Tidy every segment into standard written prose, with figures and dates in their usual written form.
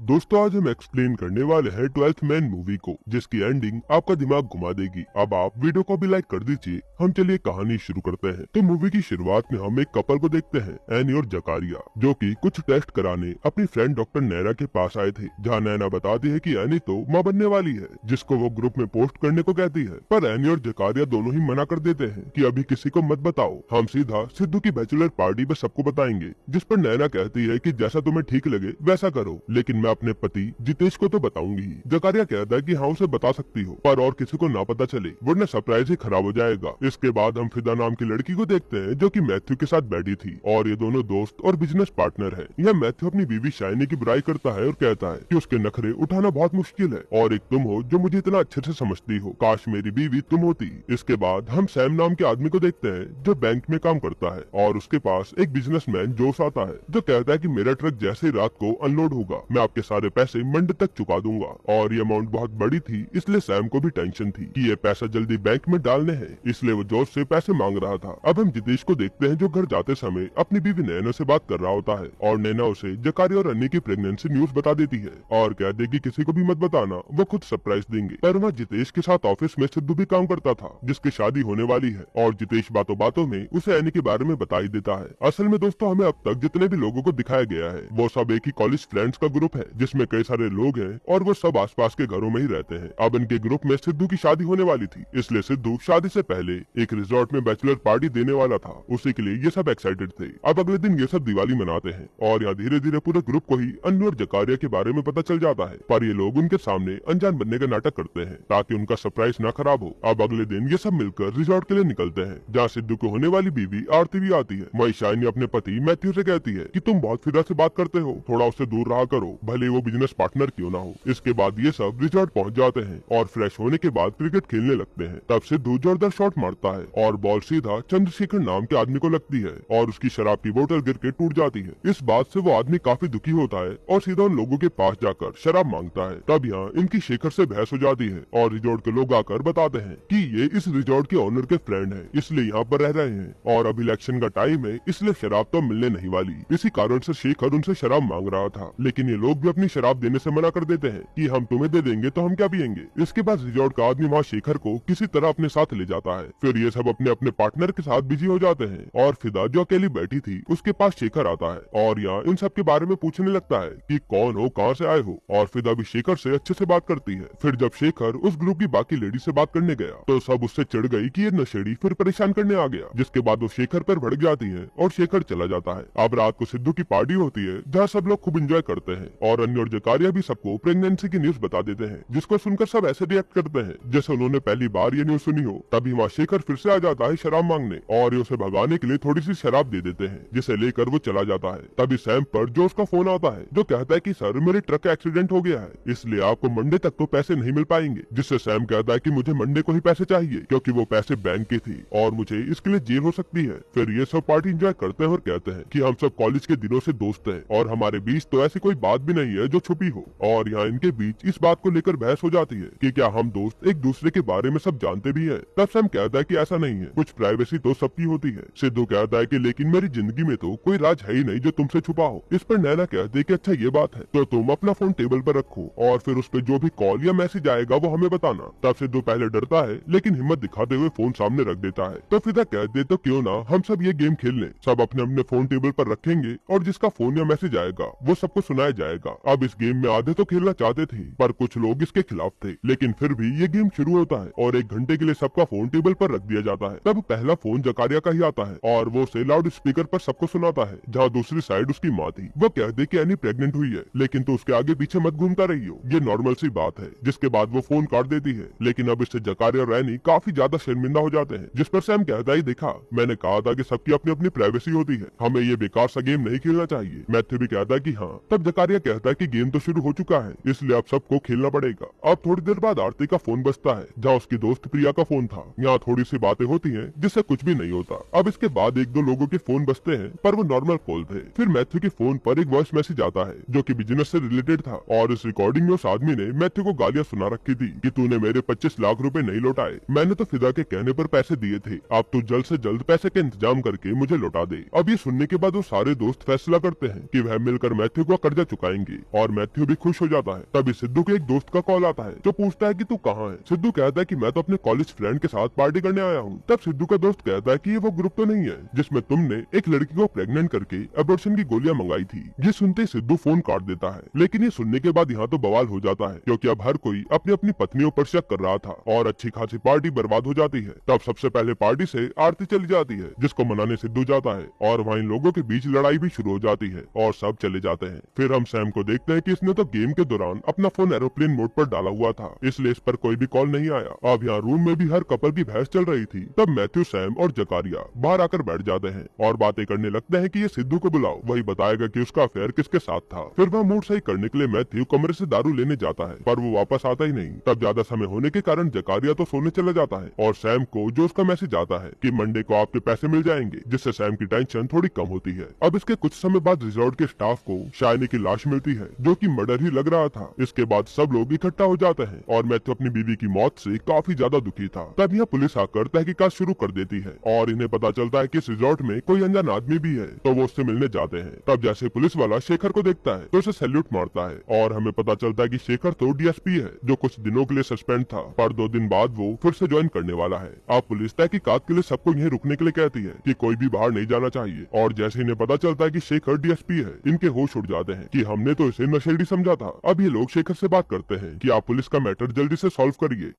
दोस्तों आज हम एक्सप्लेन करने वाले हैं 12th मैन मूवी को, जिसकी एंडिंग आपका दिमाग घुमा देगी। अब आप वीडियो को भी लाइक कर दीजिए। हम चलिए कहानी शुरू करते हैं। तो मूवी की शुरुआत में हम एक कपल को देखते हैं, एनी और जकारिया, जो कि कुछ टेस्ट कराने अपनी फ्रेंड डॉक्टर नैना के पास आए थे। जहाँ नैना बताती है कि एनी तो माँ बनने वाली है, जिसको वो ग्रुप में पोस्ट करने को कहती है। पर एनी और जकारिया दोनों ही मना कर देते हैं कि अभी किसी को मत बताओ, हम सीधा सिद्धू की बैचलर पार्टी में सबको बताएंगे। जिस पर नैना कहती है कि जैसा तुम्हें ठीक लगे वैसा करो, लेकिन मैं अपने पति जितेश को तो बताऊंगी ही। जकारिया कहता है कि हाँ उसे बता सकती हो, पर और किसी को ना पता चले, वरना सरप्राइज ही खराब हो जाएगा। इसके बाद हम फिदा नाम की लड़की को देखते हैं, जो कि मैथ्यू के साथ बैठी थी, और ये दोनों दोस्त और बिजनेस पार्टनर है। यह मैथ्यू अपनी बीवी शाइनी की बुराई करता है और कहता है कि उसके नखरे उठाना बहुत मुश्किल है, और एक तुम हो जो मुझे इतना अच्छे से समझती हो, काश मेरी बीवी तुम होती। इसके बाद हम सैम नाम के आदमी को देखते हैं, जो बैंक में काम करता है, और उसके पास एक बिजनेसमैन जोश आता है, जो कहता है कि मेरा ट्रक जैसे ही रात को अनलोड होगा, मैं आपके सारे पैसे मंडे तक चुका दूंगा। और ये अमाउंट बहुत बड़ी थी, इसलिए सैम को भी टेंशन थी कि ये पैसा जल्दी बैंक में डालने हैं, इसलिए वो जोश से पैसे मांग रहा था। अब हम जितेश को देखते हैं, जो घर जाते समय अपनी बीवी नैना से बात कर रहा होता है, और नैना उसे जकारिया और अन्नी की प्रेगनेंसी न्यूज बता देती है और कह देगी किसी को भी मत बताना, वो खुद सरप्राइज देंगे। पर वहाँ जितेश के साथ ऑफिस में सिद्धू भी काम करता था, जिसकी शादी होने वाली है, और जितेश बातों बातों में उसे एनी के बारे में बता ही देता है। असल में दोस्तों हमें अब तक जितने भी लोगों को दिखाया गया है, वो सब एक ही कॉलेज फ्रेंड्स का ग्रुप है, जिसमें कई सारे लोग हैं और वो सब आसपास के घरों में ही रहते हैं। अब इनके ग्रुप में सिद्धू की शादी होने वाली थी, इसलिए सिद्धू शादी से पहले एक रिजॉर्ट में बैचलर पार्टी देने वाला था, उसी के लिए ये सब एक्साइटेड थे। अब अगले दिन ये सब दिवाली मनाते हैं, और यहाँ धीरे धीरे पूरे ग्रुप को ही अन्नू और जकारिया के बारे में पता चल जाता है, पर ये लोग उनके सामने अनजान बनने का नाटक करते हैं ताकि उनका सरप्राइज ना खराब हो। अब अगले दिन ये सब मिलकर रिजॉर्ट के लिए निकलते हैं, जहाँ सिद्धू को होने वाली बीवी आरती भी आती है। वही शाइनी अपने पति मैथ्यू से कहती है कि तुम बहुत फिदा से बात करते हो, थोड़ा उससे दूर रहा करो, भले वो बिजनेस पार्टनर क्यों ना हो। इसके बाद ये सब रिजॉर्ट पहुंच जाते हैं, और फ्रेश होने के बाद क्रिकेट खेलने लगते हैं। तब सिद्धू जोरदार शॉट मारता है, और बॉल सीधा चंद्रशेखर नाम के आदमी को लगती है, और उसकी शराब की बोतल गिर के टूट जाती है। इस बात से वो आदमी काफी दुखी होता है, और सीधा उन लोगों के पास जाकर शराब मांगता है। तब यहाँ इनकी शेखर से बहस हो जाती है, और रिजॉर्ट के लोग आकर बताते हैं कि ये इस रिजॉर्ट के ओनर के फ्रेंड है, इसलिए यहाँ पर रह रहे हैं, और अब इलेक्शन का टाइम है, इसलिए शराब तो मिलने नहीं वाली। इसी कारण से शेखर उनसे शराब मांग रहा था, लेकिन ये लोग भी अपनी शराब देने से मना कर देते हैं कि हम तुम्हें दे देंगे तो हम क्या पियेंगे। इसके बाद रिजॉर्ट का आदमी वहाँ शेखर को किसी तरह अपने साथ ले जाता है। फिर ये सब अपने अपने पार्टनर के साथ बिजी हो जाते हैं, और फिदा जो अकेली बैठी थी उसके पास शेखर आता है, और यहाँ इन सब के बारे में पूछने लगता है कि कौन हो, कहाँ से आए हो, और फिदा भी शेखर से अच्छे से बात करती है। फिर जब शेखर उस ग्रुप की बाकी लेडी से बात करने गया, तो सब उससे चिढ़ गई कि ये नशेड़ी फिर परेशान करने आ गया। जिसके बाद वो शेखर पर भड़क जाती है, और शेखर चला जाता है। अब रात को सिद्धू की पार्टी होती है, जहाँ सब लोग खूब एंजॉय करते हैं, और अन्य और जकारिया भी सबको प्रेगनेंसी की न्यूज बता देते हैं, जिसको सुनकर सब ऐसे रिएक्ट करते हैं जैसे उन्होंने पहली बार ये न्यूज सुनी हो। तभी वहाँ शेखर फिर से आ जाता है शराब मांगने, और ये उसे भगाने के लिए थोड़ी सी शराब दे देते हैं, जिसे लेकर वो चला जाता है। तभी सैम पर जो उसका फोन आता है, जो कहता है कि सर मेरे ट्रक का एक्सीडेंट हो गया है, इसलिए आपको मंडे तक तो पैसे नहीं मिल पाएंगे। जिससे सैम कहता है कि मुझे मंडे को ही पैसे चाहिए, क्योंकि वो पैसे बैंक की थी, और मुझे इसके लिए जेल हो सकती है। फिर ये सब पार्टी एंजॉय करते हैं और कहते हैं कि हम सब कॉलेज के दिनों से दोस्त हैं, और हमारे बीच तो ऐसी कोई बात भी नहीं है जो छुपी हो। और यहाँ इनके बीच इस बात को लेकर बहस हो जाती है कि क्या हम दोस्त एक दूसरे के बारे में सब जानते भी हैं। तब सैम कहता है कि ऐसा नहीं है, कुछ प्राइवेसी तो सबकी होती है। सिद्धू कहता है कि लेकिन मेरी जिंदगी में तो कोई राज है ही नहीं जो तुमसे छुपा हो। इस पर नैना कहती है कि अच्छा ये बात है, तो तुम अपना फोन टेबल पर रखो, और फिर उस पर जो भी कॉल या मैसेज आएगा वो हमें बताना। तब सिद्धू पहले डरता है, लेकिन हिम्मत दिखाते हुए फोन सामने रख देता है। तो फिदा कह दे तो क्यों ना हम सब ये गेम खेल लें, सब अपने अपने फोन टेबल पर रखेंगे, और जिसका फोन या मैसेज आएगा वो सबको सुनाया जाएगा। अब इस गेम में आधे तो खेलना चाहते थे, पर कुछ लोग इसके खिलाफ थे, लेकिन फिर भी ये गेम शुरू होता है, और 1 घंटे के लिए सबका फोन टेबल पर रख दिया जाता है। तब पहला फोन जकारिया का ही आता है, और वो उसे लाउड स्पीकर पर सबको सुनाता है, जहाँ दूसरी साइड उसकी माँ थी। वो कह दे कि एनी प्रेग्नेंट हुई है, लेकिन तो उसके आगे पीछे मत घूमता रही हो, ये नॉर्मल सी बात है। जिसके बाद वो फोन काट देती है, लेकिन अब इससे जकारिया और एनी काफी ज्यादा शर्मिंदा हो जाते हैं। जिस पर सैम कहता है देखा, मैंने कहा था कि सबकी अपनी अपनी प्राइवेसी होती है, हमें ये बेकार सा गेम नहीं खेलना चाहिए। मैथ्यू भी कहता है कि हाँ। तब जकारिया कहता है कि गेम तो शुरू हो चुका है, इसलिए अब सबको खेलना पड़ेगा। अब थोड़ी देर बाद आरती का फोन बजता है, जहाँ उसकी दोस्त प्रिया का फोन था। यहाँ थोड़ी सी बातें होती हैं, जिससे कुछ भी नहीं होता। अब इसके बाद 1-2 लोगों के फोन बजते हैं, पर वो नॉर्मल कॉल थे। फिर मैथ्यू के फोन पर एक वॉइस मैसेज आता है, जो कि बिजनेस से रिलेटेड था, और इस रिकॉर्डिंग में उस आदमी ने मैथ्यू को गालियां सुना रखी थी कि तूने मेरे 25 लाख रुपए नहीं लौटाए, मैंने तो फिदा के कहने पर पैसे दिए थे, अब तू जल्द से जल्द पैसे का इंतजाम करके मुझे लौटा दे। अब ये सुनने के बाद वो सारे दोस्त फैसला करते हैं कि वह मिलकर मैथ्यू का कर्जा चुकाएंगे। जाएंगे और मैथ्यू भी खुश हो जाता है। तभी सिद्धू के एक दोस्त का कॉल आता है जो पूछता है कि तू कहाँ है। सिद्धू कहता है कि मैं तो अपने कॉलेज फ्रेंड के साथ पार्टी करने आया हूँ। तब सिद्धू का दोस्त कहता है कि ये वो ग्रुप तो नहीं है जिसमें तुमने एक लड़की को प्रेग्नेंट करके एबॉर्शन की गोलियां मंगाई थी। ये सुनते सिद्धू फोन काट देता है, लेकिन ये सुनने के बाद यहाँ तो बवाल हो जाता है क्योंकि अब हर कोई अपनी अपनी पत्नियों पर शक कर रहा था और अच्छी खासी पार्टी बर्बाद हो जाती है। तब सबसे पहले पार्टी से आरती चली जाती है जिसको मनाने सिद्धू जाता है और वहाँ इन लोगों के बीच लड़ाई भी शुरू हो जाती है और सब चले जाते हैं। फिर हम सैम को देखते हैं कि इसने तो गेम के दौरान अपना फोन एरोप्लेन मोड पर डाला हुआ था, इसलिए इस पर कोई भी कॉल नहीं आया। अब यहाँ रूम में भी हर कपल की बहस चल रही थी। तब मैथ्यू, सैम और जकारिया बाहर आकर बैठ जाते हैं और बातें करने लगते हैं कि ये सिद्धू को बुलाओ, वही बताएगा कि उसका अफेयर किसके साथ था। फिर वह मूड सही करने के लिए मैथ्यू कमरे से दारू लेने जाता है पर वो वापस आता ही नहीं। तब ज्यादा समय होने के कारण जकारिया तो सोने चला जाता है और सैम को जो उसका मैसेज आता है कि मंडे को आपके पैसे मिल जाएंगे, जिससे सैम की टेंशन थोड़ी कम होती है। अब इसके कुछ समय बाद रिजॉर्ट के स्टाफ को शाइनी की लाश मिलती है जो कि मर्डर ही लग रहा था। इसके बाद सब लोग इकट्ठा हो जाते हैं और मैथ्यू अपनी बीवी की मौत से काफी ज्यादा दुखी था। तब यहाँ पुलिस आकर तहकीकात शुरू कर देती है और इन्हें पता चलता है कि इस रिजॉर्ट में कोई अनजान आदमी भी है, तो वो उससे मिलने जाते हैं। तब जैसे पुलिस वाला शेखर को देखता है तो उसे सैल्यूट मारता है और हमें पता चलता है कि शेखर तो डीएसपी है जो कुछ दिनों के लिए सस्पेंड था, पर 2 दिन बाद वो फिर से ज्वाइन करने वाला है। अब पुलिस तहकीकात के लिए सबको यहीं रुकने के लिए कहती है कि कोई भी बाहर नहीं जाना चाहिए और जैसे इन्हें पता चलता है कि शेखर डीएसपी है, इनके होश उड़ जाते हैं कि हमने तो इसे नशेड़ी समझा था। अब ये लोग शेखर से बात करते हैं कि आप पुलिस का मैटर जल्दी से सॉल्व करिए,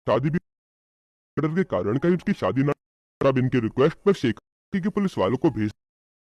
शादी भी मर्डर के कारण कहीं उसकी शादी न। अब इनके रिक्वेस्ट पर शेखर की पुलिस वालों को भेज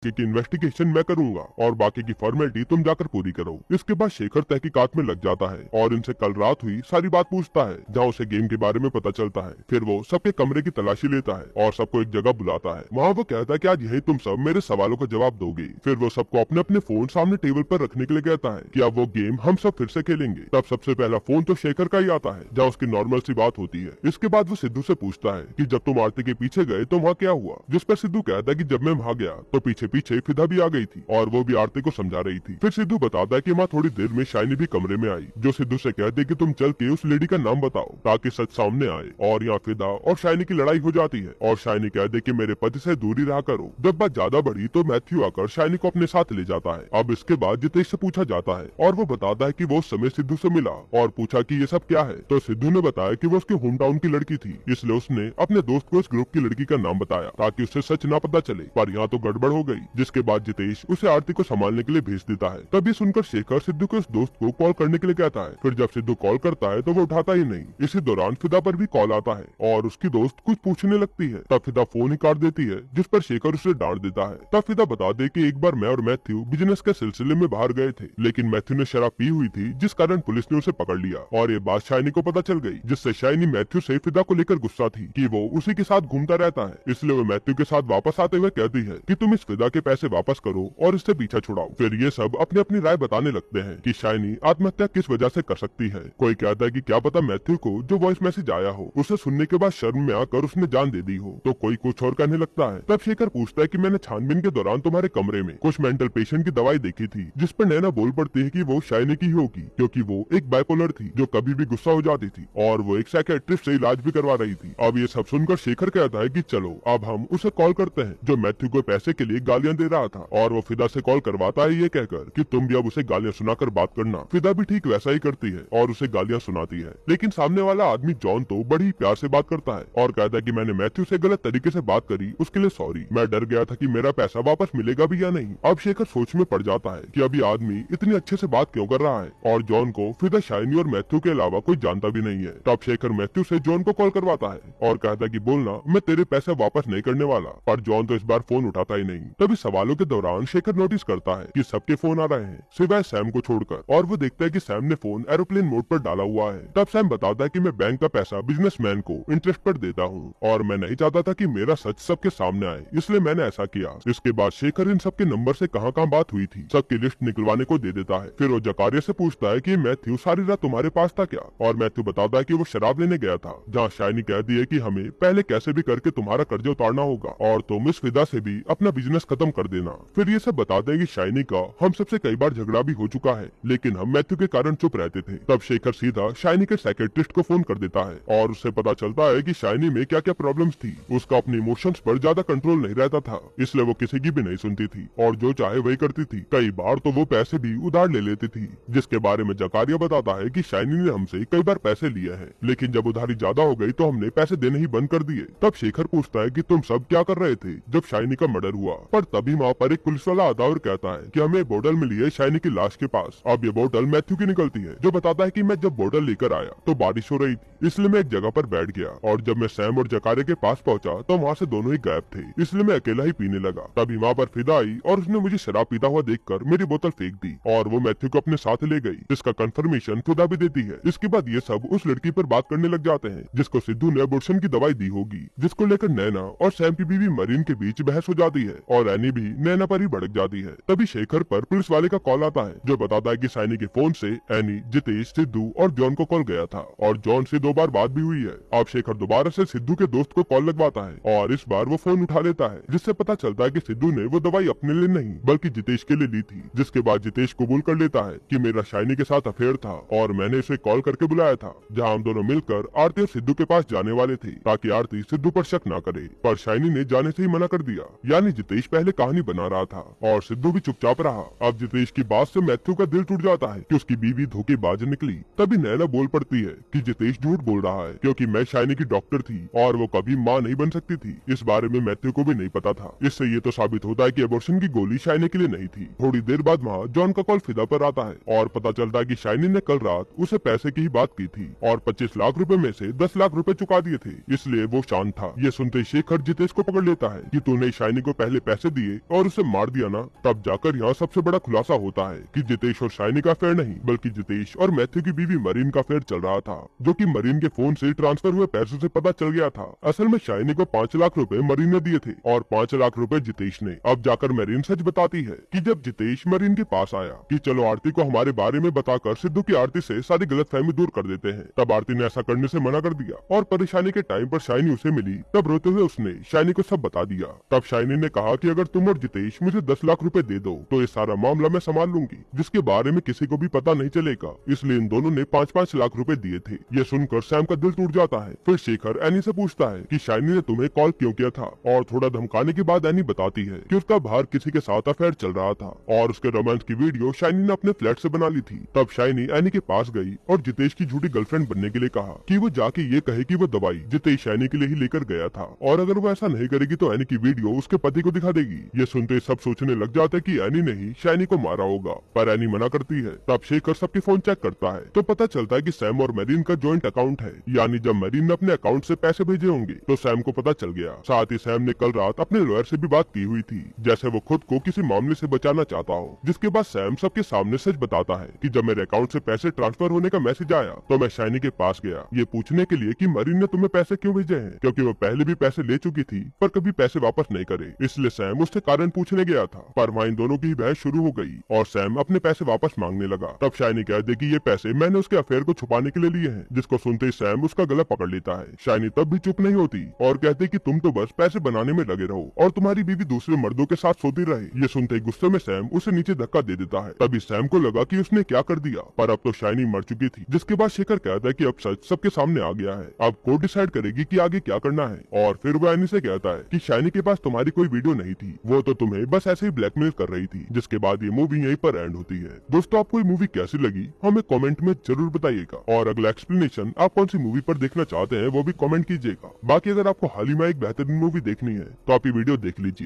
की इन्वेस्टिगेशन मैं करूंगा और बाकी की फॉर्मेलिटी तुम जाकर पूरी करो। इसके बाद शेखर तहकीकात में लग जाता है और इनसे कल रात हुई सारी बात पूछता है, जहाँ उसे गेम के बारे में पता चलता है। फिर वो सबके कमरे की तलाशी लेता है और सबको एक जगह बुलाता है। वहाँ वो कहता है कि आज यही तुम सब मेरे सवालों का जवाब दोगे। फिर वो सबको अपने अपने फोन सामने टेबल पर रखने के लिए कहता है कि अब वो गेम हम सब फिर से खेलेंगे। तब सबसे पहला फोन तो शेखर का ही आता है, जहाँ उसकी नॉर्मल सी बात होती है। इसके बाद वो सिद्धू से पूछता है कि जब तुम आरती के पीछे गए तो वहाँ क्या हुआ, जिस पर सिद्धू कहता है कि जब मैं वहाँ गया तो पीछे पीछे फिदा भी आ गई थी और वो भी आरती को समझा रही थी। फिर सिद्धू बताता है कि माँ थोड़ी देर में शाइनी भी कमरे में आई, जो सिद्धू से कहती है कि तुम चल के उस लेडी का नाम बताओ ताकि सच सामने आए। और यहाँ फिदा और शाइनी की लड़ाई हो जाती है और शाइनी कह दे कि मेरे पति से दूरी रहा करो। जब बात ज्यादा बढ़ी तो मैथ्यू आकर शाइनी को अपने साथ ले जाता है। अब इसके बाद जितेश से पूछा जाता है और वो बताता है कि वो उस समय सिद्धू से मिला और पूछा कि ये सब क्या है, तो सिद्धू ने बताया कि वो उसके होम टाउन की लड़की थी, इसलिए उसने अपने दोस्त को इस ग्रुप की लड़की का नाम बताया ताकि उससे सच ना पता चले। पर यहाँ तो गड़बड़ हो गई, जिसके बाद जितेश उसे आरती को संभालने के लिए भेज देता है। तब ये सुनकर शेखर सिद्धू के उस दोस्त को कॉल करने के लिए कहता है। फिर जब सिद्धू कॉल करता है तो वो उठाता ही नहीं। इसी दौरान फिदा पर भी कॉल आता है और उसकी दोस्त कुछ पूछने लगती है। तब फिदा फोन ही काट देती है, जिस पर शेखर उसे डांट देता है। तब फिदा बता दे कि एक बार मैं और मैथ्यू बिजनेस के सिलसिले में बाहर गए थे, लेकिन मैथ्यू ने शराब पी हुई थी, जिस कारण पुलिस ने उसे पकड़ लिया और ये बात शाइनी को पता चल गई, जिससे शाइनी मैथ्यू से फिदा को लेकर गुस्सा थी कि वो उसी के साथ घूमता रहता है। इसलिए वो मैथ्यू के साथ वापस आते हुए कहती है कि तुम इस फिदा के पैसे वापस करो और इससे पीछा छुड़ाओ। फिर ये सब अपनी अपनी राय बताने लगते हैं कि शाइनी आत्महत्या किस वजह से कर सकती है। कोई कहता है कि क्या पता मैथ्यू को जो वॉइस मैसेज आया हो उसे सुनने के बाद शर्म में आकर उसने जान दे दी हो, तो कोई कुछ और कहने लगता है। तब शेखर पूछता है कि मैंने छानबीन के दौरान तुम्हारे कमरे में कुछ मेंटल पेशेंट की दवाई देखी थी, जिस पर नैना बोल पड़ती है कि वो शाइनी की ही होगी, क्योंकि वो एक बाइपोलर थी जो कभी भी गुस्सा हो जाती थी और वो एक साइकियाट्रिस्ट से इलाज भी करवा रही थी। अब ये सब सुनकर शेखर कहता है कि चलो अब हम उसे कॉल करते हैं जो मैथ्यू को पैसे के लिए गालियां दे रहा था, और वो फिदा से कॉल करवाता है ये कहकर कि तुम भी अब उसे गालियां सुनाकर बात करना। फिदा भी ठीक वैसा ही करती है और उसे गालियां सुनाती है, लेकिन सामने वाला आदमी जॉन तो बड़ी प्यार से बात करता है और कहता है कि मैंने मैथ्यू से गलत तरीके से बात करी, उसके लिए सॉरी, मैं डर गया था कि मेरा पैसा वापस मिलेगा भी या नहीं। अब शेखर सोच में पड़ जाता है कि अभी आदमी इतनी अच्छे से बात क्यों कर रहा है, और जॉन को फिदा, शाइनी और मैथ्यू के अलावा कोई जानता भी नहीं है। तब शेखर मैथ्यू से जॉन को कॉल करवाता है और कहता है कि बोलना मैं तेरे पैसे वापस नहीं करने वाला, पर जॉन तो इस बार फोन उठाता ही नहीं। तभी सवालों के दौरान शेखर नोटिस करता है कि सबके फोन आ रहे हैं सिवाय सैम को छोड़कर, और वो देखता है कि सैम ने फोन एरोप्लेन मोड पर डाला हुआ है। तब सैम बताता है कि मैं बैंक का पैसा बिजनेसमैन को इंटरेस्ट पर देता हूँ और मैं नहीं चाहता था कि मेरा सच सबके सामने आए, इसलिए मैंने ऐसा किया। इसके बाद शेखर इन सबके नंबर से कहाँ कहाँ बात हुई थी सबकी लिस्ट निकलवाने को दे देता है। फिर वो जकारिया से पूछता है कि मैथ्यू सारी रात तुम्हारे पास था क्या, और मैथ्यू बताता है कि वो शराब लेने गया था, जहाँ शाइनी कहती है कि हमें पहले कैसे भी करके तुम्हारा कर्जा उतारना होगा और तुम इस फिदा से भी अपना बिजनेस खत्म खत्म कर देना। फिर ये सब बताते हैं कि शाइनी का हम सबसे कई बार झगड़ा भी हो चुका है, लेकिन हम मैथ्यू के कारण चुप रहते थे। तब शेखर सीधा शाइनी के साइकेट्रिस्ट को फोन कर देता है और उससे पता चलता है कि शाइनी में क्या क्या प्रॉब्लम्स थी। उसका अपने इमोशंस पर ज्यादा कंट्रोल नहीं रहता था, इसलिए वो किसी की भी नहीं सुनती थी और जो चाहे वही करती थी। कई बार तो वो पैसे भी उधार ले लेती थी, जिसके बारे में जकारिया बताता है कि शाइनी ने हमसे कई बार पैसे लिए हैं, लेकिन जब उधारी ज्यादा हो गई तो हमने पैसे देने ही बंद कर दिए। तब शेखर पूछता है कि तुम सब क्या कर रहे थे जब शाइनी का मर्डर हुआ। पर तभी वहाँ पर एक पुलिस वाला आता और कहता है कि हमें बोतल मिली है शाइनी की लाश के पास। अब ये बोतल मैथ्यू की निकलती है, जो बताता है कि मैं जब बोतल लेकर आया तो बारिश हो रही थी, इसलिए मैं एक जगह पर बैठ गया और जब मैं सैम और जकारिया के पास पहुंचा तो वहाँ से दोनों ही गायब थे, इसलिए मैं अकेला ही पीने लगा। तभी वहाँ पर फिदा आई और उसने मुझे शराब पीता हुआ देखकर मेरी बोतल फेंक दी और वो मैथ्यू को अपने साथ ले गई, जिसका कंफर्मेशन फिदा भी देती है। इसके बाद ये सब उस लड़की पर बात करने लग जाते हैं जिसको सिद्धू ने अबॉर्शन की दवाई दी होगी, जिसको लेकर नैना और सैम की बीवी मरीन के बीच बहस हो जाती है और एनी भी नैना पर ही भड़क जाती है। तभी शेखर पर पुलिस वाले का कॉल आता है, जो बताता है कि शाइनी के फोन से एनी, जितेश, सिद्धू और जॉन को कॉल गया था और जॉन से 2 बार बात भी हुई है। अब शेखर दोबारा से सिद्धू के दोस्त को कॉल लगवाता है और इस बार वो फोन उठा लेता है, जिससे पता चलता है कि सिद्धू ने वो दवाई अपने लिए नहीं बल्कि जितेश के लिए ली थी। जिसके बाद जितेश कबूल कर लेता है कि मेरा शाइनी के साथ अफेयर था और मैंने उसे कॉल करके बुलाया था, जहाँ हम दोनों मिलकर आरती और सिद्धू के पास जाने वाले थे ताकि आरती सिद्धू पर शक न करे। पर शाइनी ने जाने से ही मना कर दिया, यानी जितेश पहले कहानी बना रहा था और सिद्धू भी चुपचाप रहा। अब जितेश की बात से मैथ्यू का दिल टूट जाता है कि उसकी बीवी धोखेबाज निकली। तभी नैना बोल पड़ती है कि जितेश झूठ बोल रहा है क्योंकि मैं शाइनी की डॉक्टर थी और वो कभी माँ नहीं बन सकती थी। इस बारे में मैथ्यू को भी नहीं पता था। इससे ये तो साबित होता है कि अबॉर्शन की गोली शाइनी के लिए नहीं थी। थोड़ी देर बाद वहाँ जॉन का कॉल फिदा पर आता है और पता चलता है कि शाइनी ने कल रात उसे पैसे की ही बात की थी और 25 लाख रुपए में से 10 लाख रुपए चुका दिए थे, इसलिए वो शांत था। ये सुनते शेखर जितेश को पकड़ लेता है कि तूने शाइनी को पहले पैसे दिए और उसे मार दिया ना। तब जाकर यहाँ सबसे बड़ा खुलासा होता है कि जितेश और शाइनी का अफेयर नहीं बल्कि जितेश और मैथ्यू की बीवी मरीन का अफेयर चल रहा था, जो कि मरीन के फोन से ट्रांसफर हुए पैसों से पता चल गया था। असल में शाइनी को 5 लाख रुपए मरीन ने दिए थे और 5 लाख रुपए जितेश ने। अब जाकर मरीन सच बताती है कि जब जितेश मरीन के पास आया कि चलो आरती को हमारे बारे में बताकर सिद्धू की आरती से सारी गलतफहमी दूर कर देते हैं, तब आरती ने ऐसा करने से मना कर दिया और परेशानी के टाइम पर शाइनी उसे मिली। तब रोते हुए उसने शाइनी को सब बता दिया। तब शाइनी ने कहा कि अगर तुम और जितेश मुझे 10 लाख रुपए दे दो तो ये सारा मामला मैं संभाल लूंगी, जिसके बारे में किसी को भी पता नहीं चलेगा। इसलिए इन दोनों ने 5-5 लाख रुपए दिए थे। ये सुनकर सैम का दिल टूट जाता है। फिर शेखर एनी से पूछता है कि शाइनी ने तुम्हें कॉल क्यों किया था और थोड़ा धमकाने के बाद एनी बताती है कि उसका बाहर किसी के साथ अफेयर चल रहा था और उसके रोमांस की वीडियो शाइनी ने अपने फ्लैट से बना ली थी। तब शाइनी एनी के पास गई और जितेश की झूठी गर्लफ्रेंड बनने के लिए कहा कि वो जाके ये कहे कि वो दवाई जितेश शाइनी के लिए ही लेकर गया था और अगर वो ऐसा नहीं करेगी तो एनी की वीडियो उसके पति को दिखा देगी। ये सुनते सब सोचने लग जाते कि एनी ने ही शाइनी को मारा होगा, पर एनी मना करती है। तब शेखर सबके फोन चेक करता है तो पता चलता है कि सैम और मरीन का जॉइंट अकाउंट है, यानी जब मरीन ने अपने अकाउंट से पैसे भेजे होंगे तो सैम को पता चल गया। साथ ही सैम ने कल रात अपने लॉयर से भी बात की हुई थी, जैसे वो खुद को किसी मामले से बचाना चाहता हो। जिसके बाद सैम सबके सामने सच बताता है कि जब मेरे अकाउंट से पैसे ट्रांसफर होने का मैसेज आया तो मैं शाइनी के पास गया ये पूछने के लिए कि मरीन ने तुम्हें पैसे क्यों भेजे हैं, क्योंकि वो पहले भी पैसे ले चुकी थी पर कभी पैसे वापस नहीं करे, इसलिए सैम उससे कारण पूछने गया था। पर वहाँ इन दोनों की बहस शुरू हो गई और सैम अपने पैसे वापस मांगने लगा। तब शाइनी कहती कि ये पैसे मैंने उसके अफेयर को छुपाने के लिए लिए हैं, जिसको सुनते ही सैम उसका गला पकड़ लेता है। शाइनी तब भी चुप नहीं होती और कहती कि तुम तो बस पैसे बनाने में लगे रहो और तुम्हारी बीवी दूसरे मर्दों के साथ सोती रहे। ये सुनते ही गुस्से में सैम उसे नीचे धक्का दे देता है। तभी सैम को लगा कि उसने क्या कर दिया, पर अब तो शाइनी मर चुकी थी। जिसके बाद शेखर कहता है कि अब सच सबके सामने आ गया है, अब कोर्ट डिसाइड करेगी कि आगे क्या करना है। और फिर वो एनी से कहता है कि शाइनी के पास तुम्हारी कोई वीडियो नहीं थी, वो तो तुम्हें बस ऐसे ही ब्लैकमेल कर रही थी। जिसके बाद ये मूवी यहीं पर एंड होती है। दोस्तों आपको ये मूवी कैसी लगी हमें कमेंट में जरूर बताइएगा और अगला एक्सप्लेनेशन आप कौन सी मूवी पर देखना चाहते हैं वो भी कमेंट कीजिएगा। बाकी अगर आपको हाल ही में एक बेहतरीन मूवी देखनी है तो आप ये वीडियो देख लीजिए।